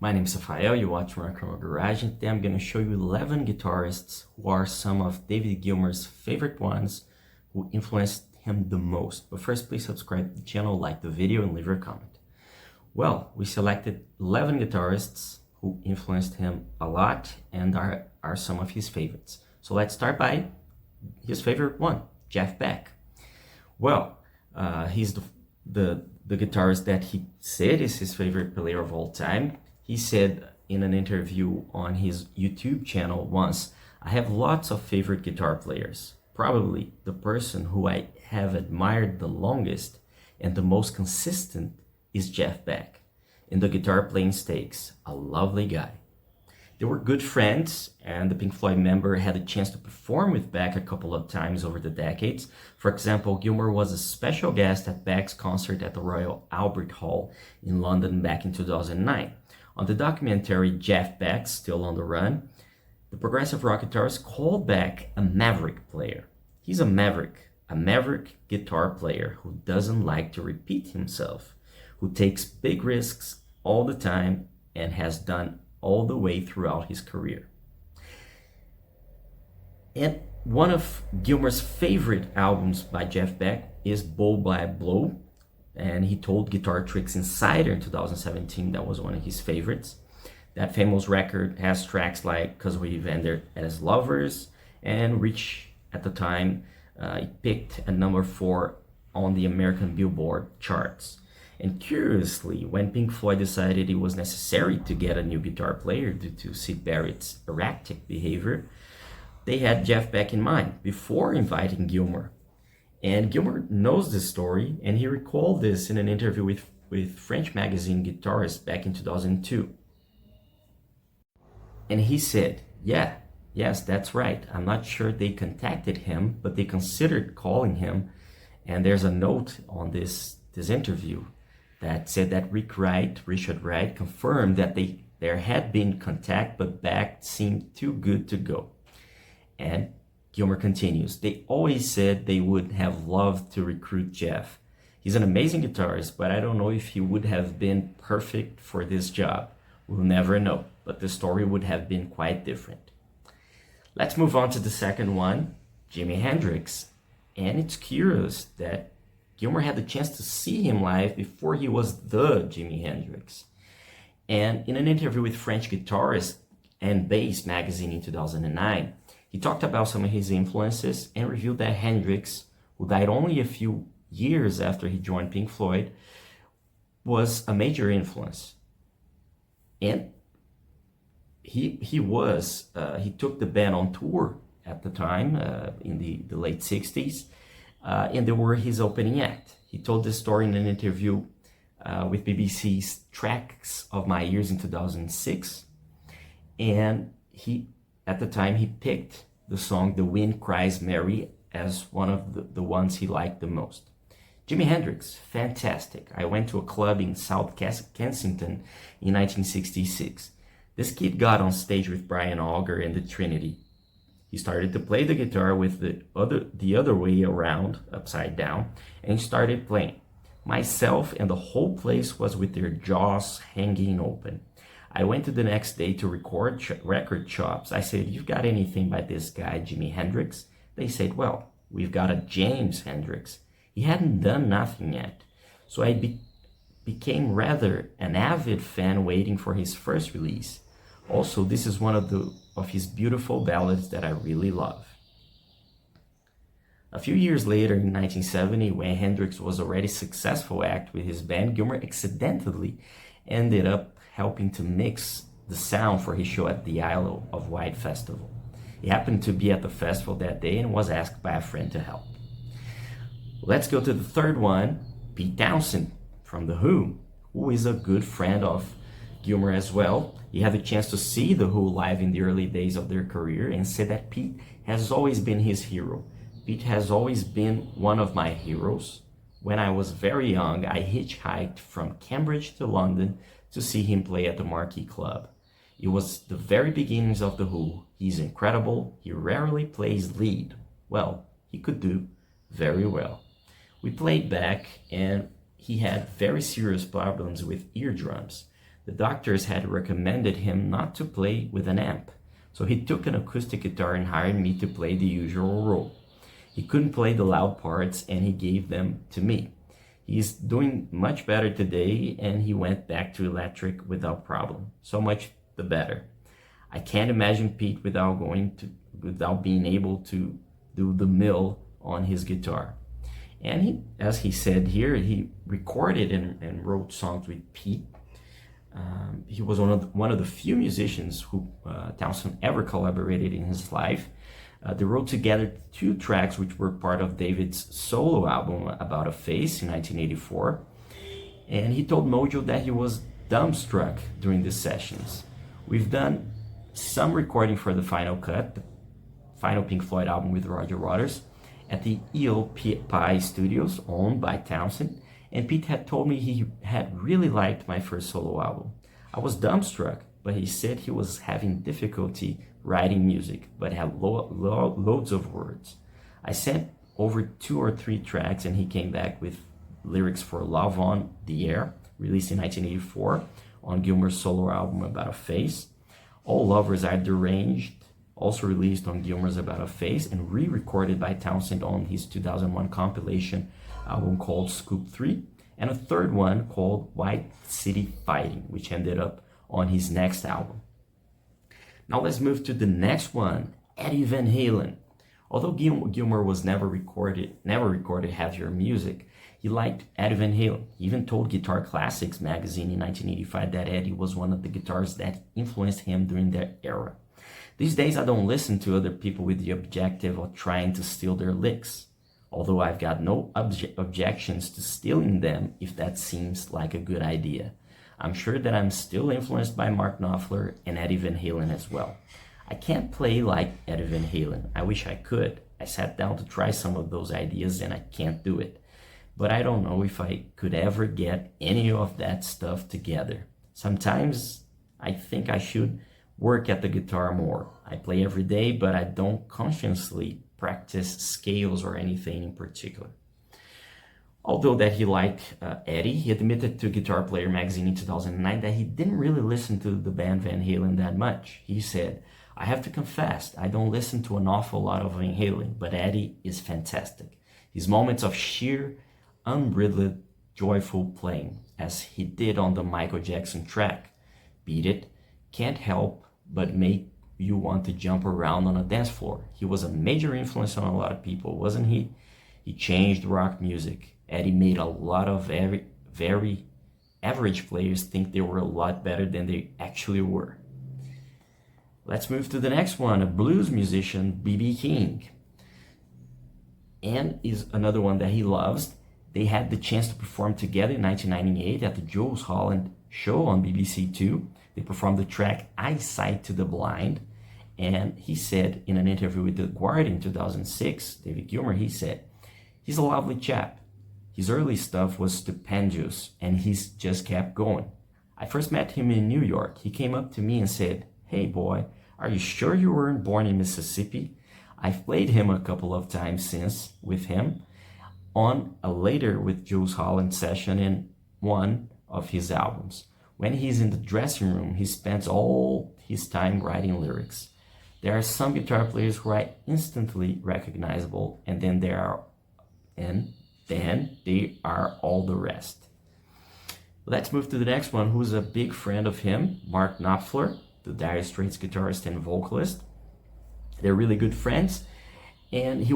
My name is Rafael, you watch Rock and Roll Garage, and today I'm going to show you 11 guitarists who are some of David Gilmour's favorite ones who influenced him the most. But first, please subscribe to the channel, like the video, and leave your comment. Well, we selected 11 guitarists who influenced him a lot and are some of his favorites. So let's start by his favorite one, Jeff Beck. Well, he's the guitarist that he said is his favorite player of all time. He said in an interview on his YouTube channel once, "I have lots of favorite guitar players. Probably the person who I have admired the longest and the most consistent is Jeff Beck. In the guitar playing stakes, a lovely guy." They were good friends, and the Pink Floyd member had a chance to perform with Beck a couple of times over the decades. For example, Gilmour was a special guest at Beck's concert at the Royal Albert Hall in London back in 2009. On the documentary Jeff Beck, Still on the Run, the progressive rock guitarist called Beck a maverick player. He's a maverick guitar player who doesn't like to repeat himself, who takes big risks all the time and has done all the way throughout his career. And one of Gilmour's favorite albums by Jeff Beck is Blow by Blow, and he told Guitar Tricks Insider in 2017 that was one of his favorites. That famous record has tracks like "'Cause We've Ended as Lovers" and "Reach." At the time, it peaked at number 4 on the American Billboard charts. And curiously, when Pink Floyd decided it was necessary to get a new guitar player due to Syd Barrett's erratic behavior, they had Jeff Beck in mind before inviting Gilmour. And Gilmour knows this story, and he recalled this in an interview with French magazine Guitarists back in 2002. And he said, yes, that's right. I'm not sure they contacted him, but they considered calling him. And there's a note on this interview that said that Richard Wright confirmed that there had been contact, but Beck seemed too good to go. And Gilmour continues, "They always said they would have loved to recruit Jeff. He's an amazing guitarist, but I don't know if he would have been perfect for this job. We'll never know, but the story would have been quite different." Let's move on to the second one, Jimi Hendrix. And it's curious that Gilmour had the chance to see him live before he was the Jimi Hendrix. And in an interview with French Guitarist and Bass magazine in 2009, he talked about some of his influences and revealed that Hendrix, who died only a few years after he joined Pink Floyd, was a major influence. And he took the band on tour at the time, in the late 60s, and they were his opening act. He told this story in an interview with BBC's Tracks of My Years in 2006, and at the time, he picked the song "The Wind Cries Mary" as one of the ones he liked the most. Jimi Hendrix, fantastic. I went to a club in South Kensington in 1966. This kid got on stage with Brian Auger and the Trinity. He started to play the guitar with the other way around, upside down, and started playing. Myself and the whole place was with their jaws hanging open. I went to the next day to record record shops. I said, "You've got anything by this guy, Jimi Hendrix?" They said, "Well, we've got a James Hendrix. He hadn't done nothing yet." So I became rather an avid fan waiting for his first release. Also, this is one of his beautiful ballads that I really love. A few years later, in 1970, when Hendrix was already a successful act with his band, Gilmour accidentally ended up helping to mix the sound for his show at the Isle of Wight Festival. He happened to be at the festival that day and was asked by a friend to help. Let's go to the third one, Pete Townshend from The Who is a good friend of Gilmour as well. He had the chance to see The Who live in the early days of their career and said that Pete has always been his hero. Pete has always been one of my heroes. When I was very young, I hitchhiked from Cambridge to London to see him play at the Marquee Club. It was the very beginnings of The Who. He's incredible. He rarely plays lead. Well, he could do very well. We played back, and he had very serious problems with eardrums. The doctors had recommended him not to play with an amp, so he took an acoustic guitar and hired me to play the usual role. He couldn't play the loud parts and he gave them to me. He's doing much better today and he went back to electric without problem. So much the better. I can't imagine Pete without being able to do the mill on his guitar. And he, as he said here, he recorded and wrote songs with Pete. He was one of the few musicians who Townshend ever collaborated in his life. They wrote together 2 tracks which were part of David's solo album About a Face in 1984. And he told Mojo that he was dumbstruck during the sessions. We've done some recording for the final cut, the final Pink Floyd album with Roger Waters, at the EOPI studios owned by Townshend, and Pete had told me he had really liked my first solo album. I was dumbstruck, but he said he was having difficulty writing music, but had loads of words. I sent over 2 or 3 tracks and he came back with lyrics for Love on the Air, released in 1984 on Gilmour's solo album About a Face. All Lovers Are Deranged, also released on Gilmour's About a Face and re-recorded by Townshend on his 2001 compilation album called Scoop 3, and a third one called White City Fighting, which ended up on his next album. Now let's move to the next one, Eddie Van Halen. Although Gilmour was never recorded heavier music, he liked Eddie Van Halen. He even told Guitar Classics magazine in 1985 that Eddie was one of the guitarists that influenced him during that era. These days I don't listen to other people with the objective of trying to steal their licks, although I've got no objections to stealing them if that seems like a good idea. I'm sure that I'm still influenced by Mark Knopfler and Eddie Van Halen as well. I can't play like Eddie Van Halen. I wish I could. I sat down to try some of those ideas and I can't do it. But I don't know if I could ever get any of that stuff together. Sometimes I think I should work at the guitar more. I play every day, but I don't consciously practice scales or anything in particular. Although that he liked Eddie, he admitted to Guitar Player magazine in 2009 that he didn't really listen to the band Van Halen that much. He said, I have to confess, I don't listen to an awful lot of Van Halen, but Eddie is fantastic. His moments of sheer, unbridled, joyful playing, as he did on the Michael Jackson track, Beat It, can't help but make you want to jump around on a dance floor. He was a major influence on a lot of people, wasn't he? He changed rock music. Eddie made a lot of very average players think they were a lot better than they actually were. Let's move to the next one, a blues musician, B.B. King. And is another one that he loves. They had the chance to perform together in 1998 at the Jools Holland show on BBC Two. They performed the track Eyesight to the Blind. And he said in an interview with The Guardian in 2006, David Gilmour, he said, he's a lovely chap. His early stuff was stupendous and he's just kept going. I first met him in New York. He came up to me and said, hey boy, are you sure you weren't born in Mississippi? I've played him a couple of times since with him on a Later with Jools Holland session in one of his albums. When he's in the dressing room, he spends all his time writing lyrics. There are some guitar players who are instantly recognizable, and then they are all the rest. Let's move to the next one, who's a big friend of him, Mark Knopfler, the Dire Straits guitarist and vocalist. They're really good friends, and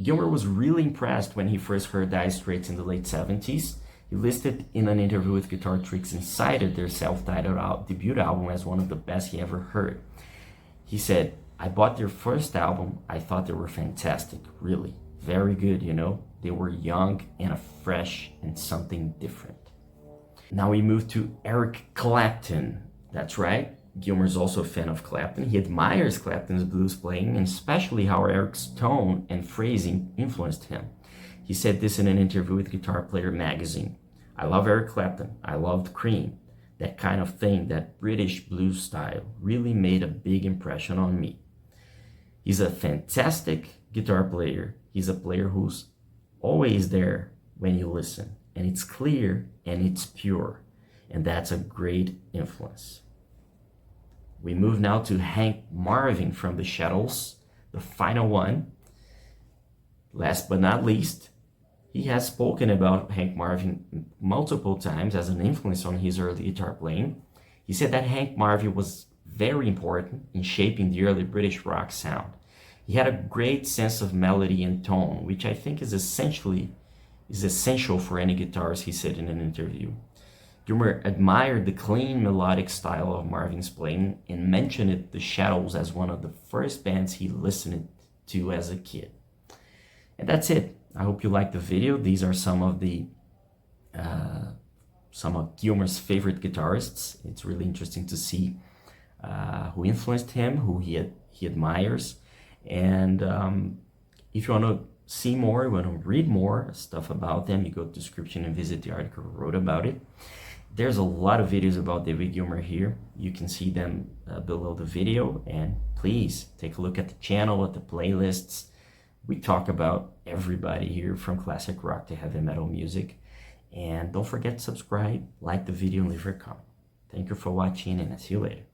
Gilmour was really impressed when he first heard Dire Straits in the late 70s. He listed in an interview with Guitar Tricks and cited their self-titled debut album as one of the best he ever heard. He said, I bought their first album. I thought they were fantastic, really. Very good, you know. They were young and fresh and something different. Now we move to Eric Clapton. That's right. Gilmour's also a fan of Clapton. He admires Clapton's blues playing and especially how Eric's tone and phrasing influenced him. He said this in an interview with Guitar Player magazine. I love Eric Clapton. I loved Cream. That kind of thing, that British blues style, really made a big impression on me. He's a fantastic guitar player. He's a player who's always there when you listen. And it's clear and it's pure. and that's a great influence. We move now to Hank Marvin from the Shadows, the final one. Last but not least, he has spoken about Hank Marvin multiple times as an influence on his early guitar playing. He said that Hank Marvin was very important in shaping the early British rock sound. He had a great sense of melody and tone, which I think is essential for any guitarist, he said in an interview. Gilmour admired the clean melodic style of Marvin's playing and mentioned the Shadows as one of the first bands he listened to as a kid. And that's it. I hope you liked the video. These are some of Gilmour's favorite guitarists. It's really interesting to see who influenced him, who he admires. And if you want to see more, you want to read more stuff about them, you go to the description and visit the article I wrote about it. There's a lot of videos about David Gilmour here. You can see them below the video, and please take a look at the channel, at the playlists. We talk about everybody here from classic rock to heavy metal music. And don't forget to subscribe, like the video, and leave a comment. Thank you for watching, and I'll see you later.